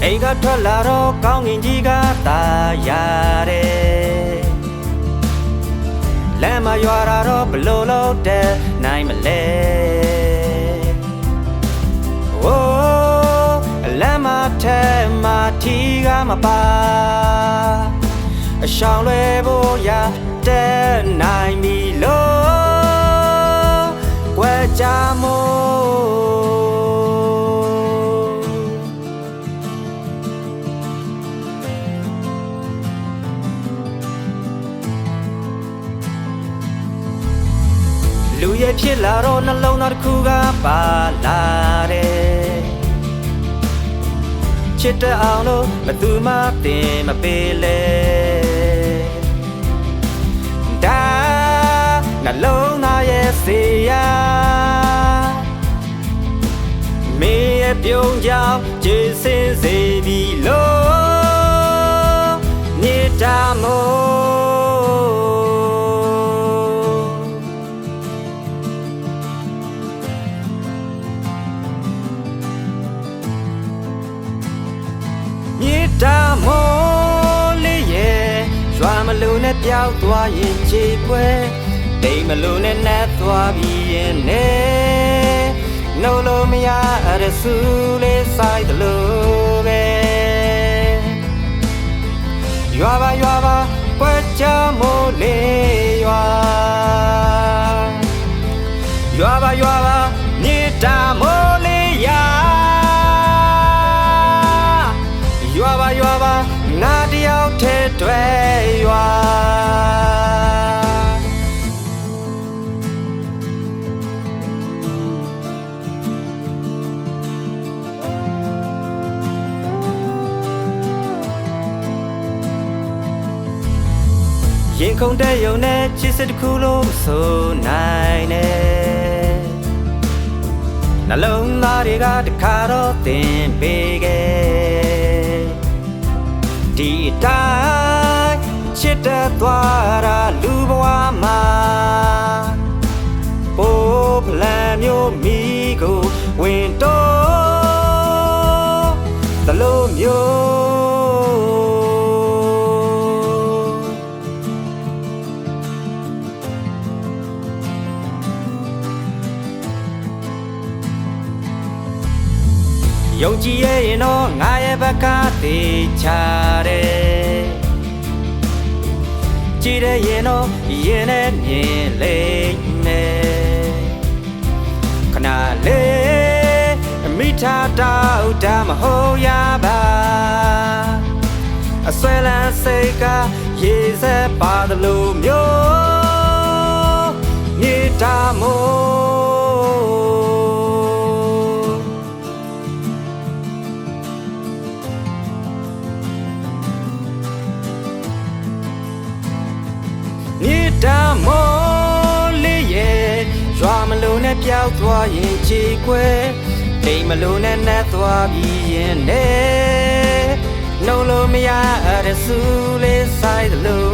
အိမ်ကထွက်လာတော့ကောင်းကင်ကြီးကသာရတယ်လမ်းမရွာတာတော့ဘလို့လို့တဲ့နိုင်မလဲအိုးလမ်းမထဲမှာထီကမပါအရှောင်လွယ်ဖို့ရတဲ့နိုင်ပြီလို့ဝဲကြမို့လူရဲ့ဖြစ်လာတော့နှလုံးသားတစ်ခုကပါလာတယ်ချစ်တဲ့အောင်လို့ဘသူမှတင်မပေးလဲဒါနှလုံးသားရဲ့စေရမင်းရဲ့ပြုံးကြောင်ကျေစင်စေပြီလို့မြေတာမို့မြေတာမို့လေးရဲ့ရွာမလို့နဲ့ပြောက်သွားရင်ခြေပွဲတိမ်မလို့နဲ့နှက်သွားပြီးရင်နဲ့နှုတ်လို့မရတဲ့ဆူလေးဆိုင်တယ်လို့ပဲရွာပါပွဲချမို့လေးရွာပါမြေတာမို့လေးရွာပါငါတယောက်ထဲတွေ့ရွာရင်ခုန်တဲ့ယုံနဲ့ချစ်စစ်တစ်ခုလုံးမဆိုနိုင်နဲ့နှလုံးသားတွေကတခါတော့သင်ပေးခဲ့ဒီတိုင်းချစ်တဲ့သွားတာလူဘဝမှာပိုးဖလန်မျိုးမိကိုဝင်တော့တလို့မျိုးယုံကြည်ရင်တော့ငါရဲ့ဘက်ကသေချာတယ်ကြည်တဲ့ရင်တော့ရင်နဲ့မြင်လိမ့်မယ်ခဏလေးမိထားတော့တာမဟုတ်ရပါအဆွဲလန်းစိတ်ကရေစက်ပါတယ်လို့မျိုးမြေတာမို့မြေတာမို့လေးရဲ့ရွာမလို့နဲ့ပြောက်သွားရင်ခြေခွဲတိမ်မလို့နဲ့နှက်သွားပြီးရင်နဲ့နှုတ်လို့မရတဲ့ဆူလေးဆိုင်တယ်လို့